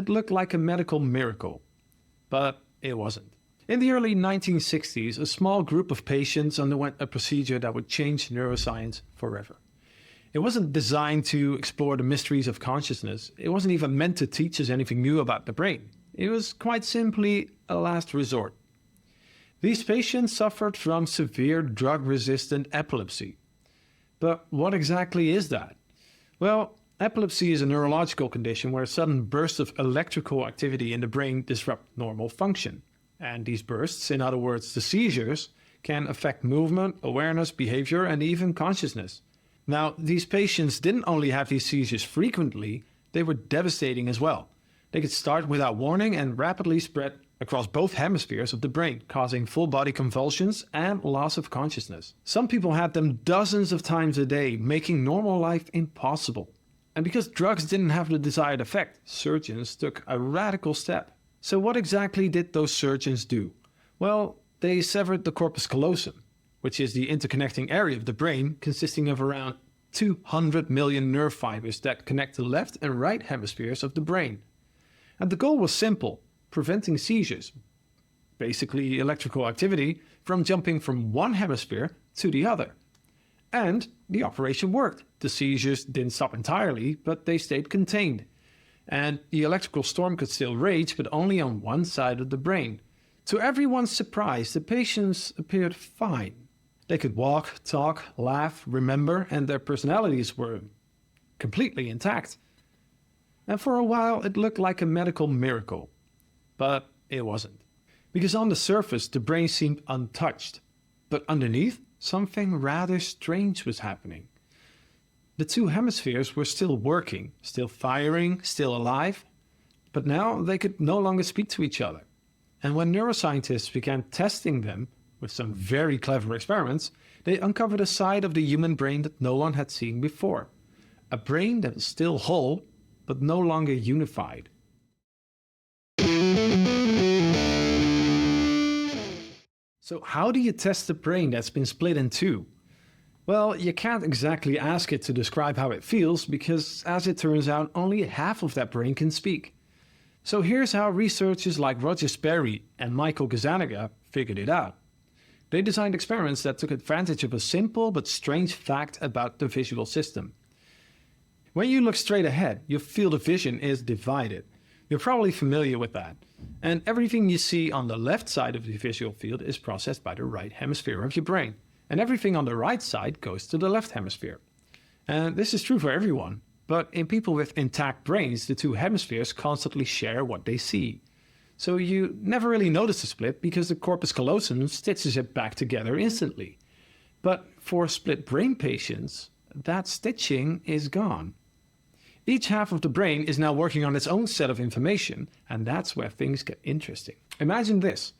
It looked like a medical miracle, but it wasn't. In the early 1960s, a small group of patients underwent a procedure that would change neuroscience forever. It wasn't designed to explore the mysteries of consciousness. It wasn't even meant to teach us anything new about the brain. It was quite simply a last resort. These patients suffered from severe drug-resistant epilepsy. But what exactly is that? Well, epilepsy is a neurological condition where sudden bursts of electrical activity in the brain disrupt normal function. And these bursts, in other words the seizures, can affect movement, awareness, behavior, and even consciousness. Now, these patients didn't only have these seizures frequently, they were devastating as well. They could start without warning and rapidly spread across both hemispheres of the brain, causing full-body convulsions and loss of consciousness. Some people had them dozens of times a day, making normal life impossible. And because drugs didn't have the desired effect, surgeons took a radical step. So what exactly did those surgeons do? Well, they severed the corpus callosum, which is the interconnecting area of the brain consisting of around 200 million nerve fibers that connect the left and right hemispheres of the brain. And the goal was simple: preventing seizures, basically electrical activity, from jumping from one hemisphere to the other. And the operation worked. The seizures didn't stop entirely, but they stayed contained. And the electrical storm could still rage, but only on one side of the brain. To everyone's surprise, the patients appeared fine. They could walk, talk, laugh, remember, and their personalities were completely intact. And for a while it looked like a medical miracle. But it wasn't. Because on the surface the brain seemed untouched. But underneath, something rather strange was happening. The two hemispheres were still working, still firing, still alive. But now they could no longer speak to each other. And when neuroscientists began testing them with some very clever experiments, they uncovered a side of the human brain that no one had seen before. A brain that was still whole, but no longer unified. So how do you test a brain that's been split in two? Well, you can't exactly ask it to describe how it feels because, as it turns out, only half of that brain can speak. So here's how researchers like Roger Sperry and Michael Gazzaniga figured it out. They designed experiments that took advantage of a simple but strange fact about the visual system. When you look straight ahead, your field of vision is divided. You're probably familiar with that. And everything you see on the left side of the visual field is processed by the right hemisphere of your brain. And everything on the right side goes to the left hemisphere. And this is true for everyone. But in people with intact brains, the two hemispheres constantly share what they see. So you never really notice the split because the corpus callosum stitches it back together instantly. But for split brain patients, that stitching is gone. Each half of the brain is now working on its own set of information, and that's where things get interesting. Imagine this.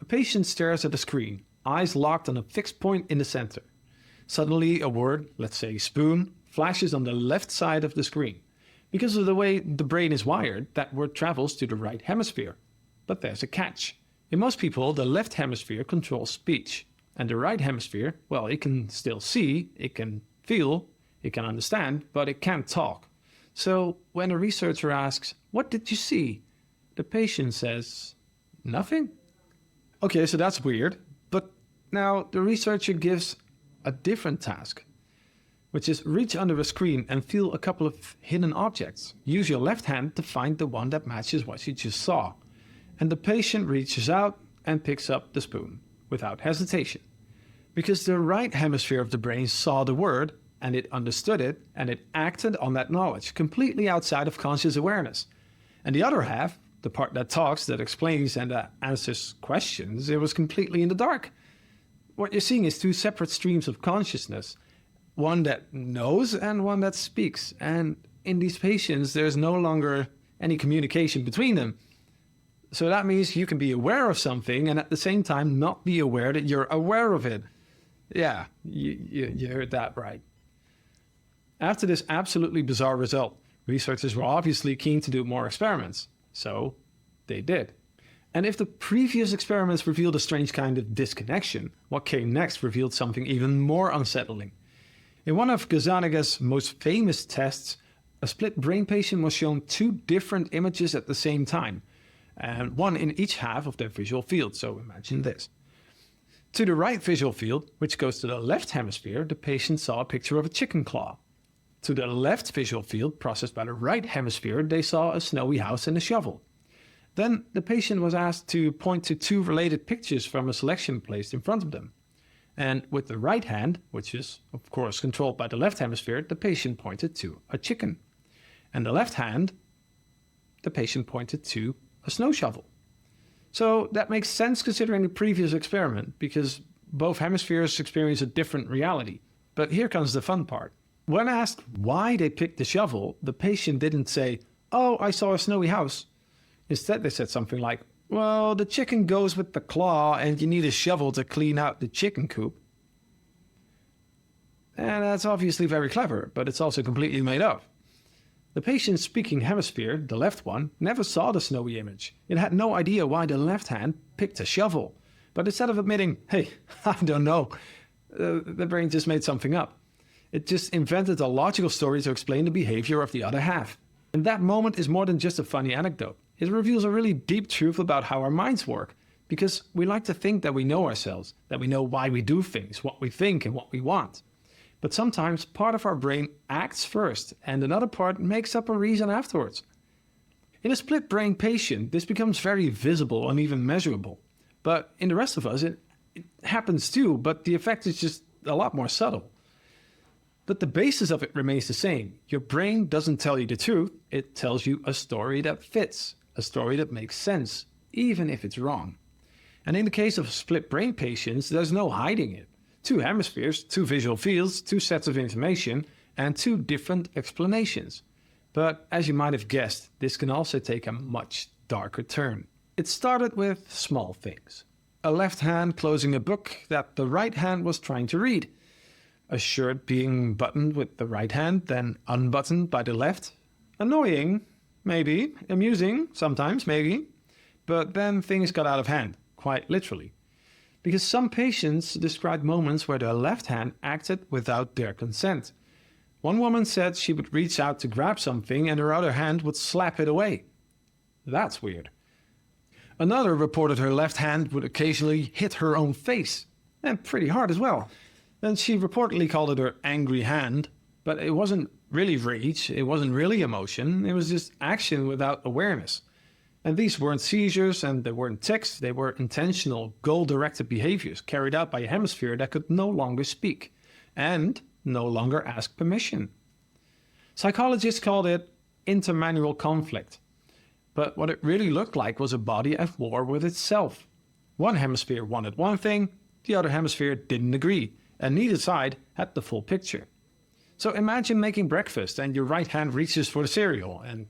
A patient stares at a screen, eyes locked on a fixed point in the center. Suddenly a word, let's say spoon, flashes on the left side of the screen. Because of the way the brain is wired, that word travels to the right hemisphere. But there's a catch. In most people, the left hemisphere controls speech. And the right hemisphere, well, it can still see, it can feel, it can understand, but it can't talk. So when a researcher asks, "What did you see?" the patient says, "Nothing." Okay, so that's weird. But now the researcher gives a different task, which is reach under a screen and feel a couple of hidden objects. Use your left hand to find the one that matches what you just saw. And the patient reaches out and picks up the spoon without hesitation. Because the right hemisphere of the brain saw the word, and it understood it, and it acted on that knowledge, completely outside of conscious awareness. And the other half, the part that talks, that explains and that answers questions, it was completely in the dark. What you're seeing is two separate streams of consciousness, one that knows and one that speaks. And in these patients, there's no longer any communication between them. So that means you can be aware of something and at the same time not be aware that you're aware of it. Yeah, you heard that right. After this absolutely bizarre result, researchers were obviously keen to do more experiments. So they did. And if the previous experiments revealed a strange kind of disconnection, what came next revealed something even more unsettling. In one of Gazzaniga's most famous tests, A split brain patient was shown two different images at the same time, and one in each half of their visual field. So imagine this. To the right visual field, which goes to the left hemisphere, the patient saw a picture of a chicken claw. To the left visual field, processed by the right hemisphere, they saw a snowy house and a shovel. Then the patient was asked to point to two related pictures from a selection placed in front of them. And with the right hand, which is of course controlled by the left hemisphere, the patient pointed to a chicken. And the left hand, the patient pointed to a snow shovel. So that makes sense considering the previous experiment, because both hemispheres experience a different reality. But here comes the fun part. When asked why they picked the shovel, the patient didn't say, "Oh, I saw a snowy house." Instead, they said something like, "Well, the chicken goes with the claw and you need a shovel to clean out the chicken coop." And that's obviously very clever, but it's also completely made up. The patient's speaking hemisphere, the left one, never saw the snowy image. It had no idea why the left hand picked a shovel. But instead of admitting, "Hey, I don't know," the brain just made something up. It just invented a logical story to explain the behavior of the other half. And that moment is more than just a funny anecdote. It reveals a really deep truth about how our minds work, because we like to think that we know ourselves, that we know why we do things, what we think and what we want. But sometimes part of our brain acts first and another part makes up a reason afterwards. In a split brain patient, this becomes very visible and even measurable. But in the rest of us, it happens too, but the effect is just a lot more subtle. But the basis of it remains the same. Your brain doesn't tell you the truth, it tells you a story that fits, a story that makes sense, even if it's wrong. And in the case of split brain patients, there's no hiding it. Two hemispheres, two visual fields, two sets of information, and two different explanations. But as you might have guessed, this can also take a much darker turn. It started with small things. A left hand closing a book that the right hand was trying to read. A shirt being buttoned with the right hand, then unbuttoned by the left. Annoying, maybe. Amusing, sometimes, maybe. But then things got out of hand, quite literally. Because some patients described moments where their left hand acted without their consent. One woman said she would reach out to grab something and her other hand would slap it away. That's weird. Another reported her left hand would occasionally hit her own face, and pretty hard as well. Then she reportedly called it her angry hand, but it wasn't really rage, it wasn't really emotion, it was just action without awareness. And these weren't seizures and they weren't tics, they were intentional, goal-directed behaviors carried out by a hemisphere that could no longer speak and no longer ask permission. Psychologists called it intermanual conflict. But what it really looked like was a body at war with itself. One hemisphere wanted one thing, the other hemisphere didn't agree, and neither side had the full picture. So imagine making breakfast and your right hand reaches for the cereal and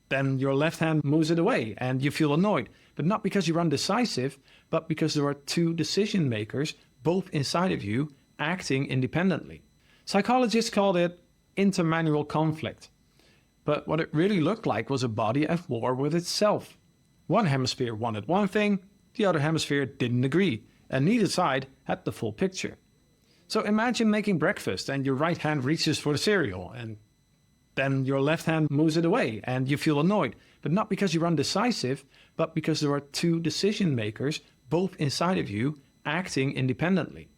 then your left hand moves it away and you feel annoyed, but not because you're undecisive, but because there are two decision makers, both inside of you, acting independently. Psychologists called it intermanual conflict. But what it really looked like was a body at war with itself. One hemisphere wanted one thing, the other hemisphere didn't agree, and neither side had the full picture. So imagine making breakfast and your right hand reaches for the cereal and then your left hand moves it away and you feel annoyed, but not because you're undecisive, but because there are two decision makers, both inside of you, acting independently.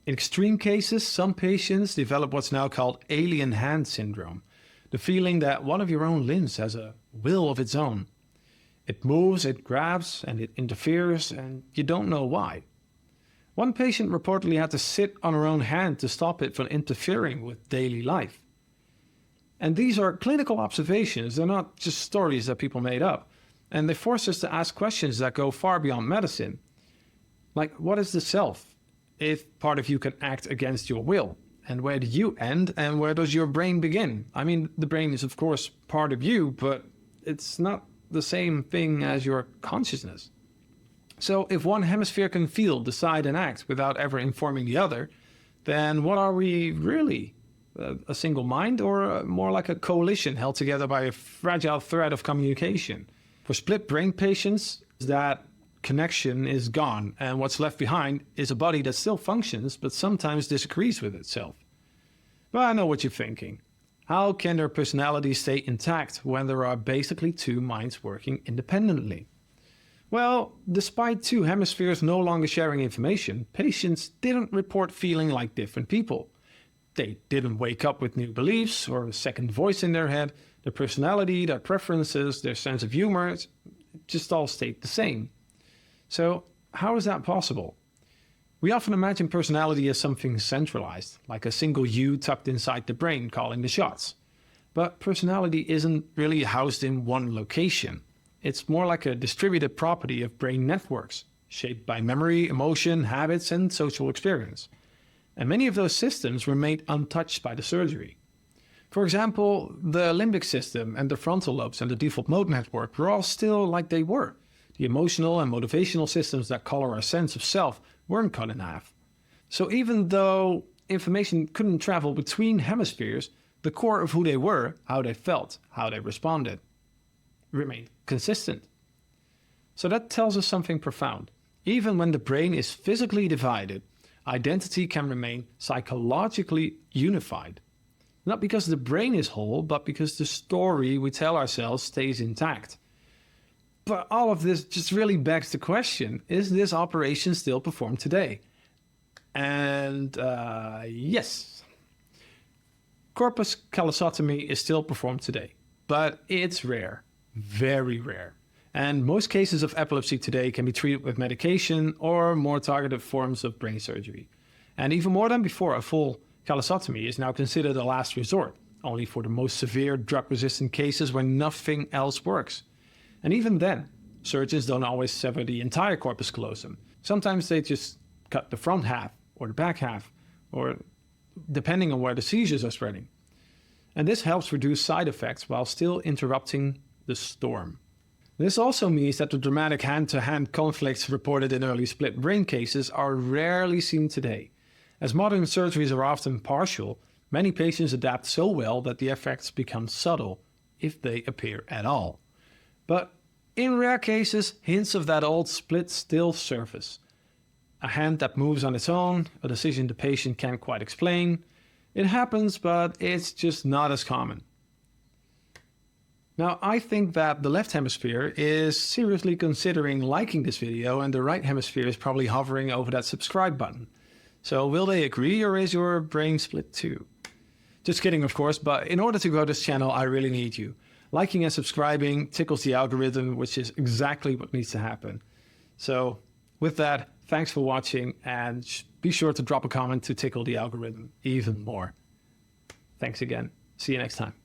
In extreme cases, some patients develop what's now called alien hand syndrome, the feeling that one of your own limbs has a will of its own. It moves, it grabs, and it interferes, and you don't know why. One patient reportedly had to sit on her own hand to stop it from interfering with daily life. And these are clinical observations, they're not just stories that people made up. And they force us to ask questions that go far beyond medicine. Like, what is the self, if part of you can act against your will? And where do you end, and where does your brain begin? I mean, the brain is of course part of you, but it's not the same thing as your consciousness. So if one hemisphere can feel, decide, and act without ever informing the other, then what are we really? A single mind, or more like a coalition held together by a fragile thread of communication? For split brain patients, that connection is gone, and what's left behind is a body that still functions but sometimes disagrees with itself. But I know what you're thinking. How can their personality stay intact when there are basically two minds working independently? Well, despite two hemispheres no longer sharing information, patients didn't report feeling like different people. They didn't wake up with new beliefs or a second voice in their head. Their personality, their preferences, their sense of humor just all stayed the same. So, how is that possible? We often imagine personality as something centralized, like a single you tucked inside the brain calling the shots. But personality isn't really housed in one location. It's more like a distributed property of brain networks, shaped by memory, emotion, habits, and social experience. And many of those systems remained untouched by the surgery. For example, the limbic system and the frontal lobes and the default mode network were all still like they were. The emotional and motivational systems that color our sense of self weren't cut in half. So even though information couldn't travel between hemispheres, the core of who they were, how they felt, how they responded, remained consistent. So that tells us something profound. Even when the brain is physically divided, identity can remain psychologically unified. Not because the brain is whole, but because the story we tell ourselves stays intact. But all of this just really begs the question, is this operation still performed today? And yes. Corpus Callosotomy is still performed today, but it's rare, very rare. And most cases of epilepsy today can be treated with medication or more targeted forms of brain surgery. And even more than before, a full callosotomy is now considered a last resort, only for the most severe drug-resistant cases where nothing else works. And even then, surgeons don't always sever the entire corpus callosum. Sometimes they just cut the front half or the back half, or depending on where the seizures are spreading. And this helps reduce side effects while still interrupting the storm. This also means that the dramatic hand-to-hand conflicts reported in early split brain cases are rarely seen today. As modern surgeries are often partial, many patients adapt so well that the effects become subtle, if they appear at all. But in rare cases, hints of that old split still surface. A hand that moves on its own, a decision the patient can't quite explain. It happens, but it's just not as common. Now, I think that the left hemisphere is seriously considering liking this video, and the right hemisphere is probably hovering over that subscribe button. So will they agree, or is your brain split too? Just kidding, of course, but in order to grow this channel, I really need you. Liking and subscribing tickles the algorithm, which is exactly what needs to happen. So with that, thanks for watching, and be sure to drop a comment to tickle the algorithm even more. Thanks again. See you next time.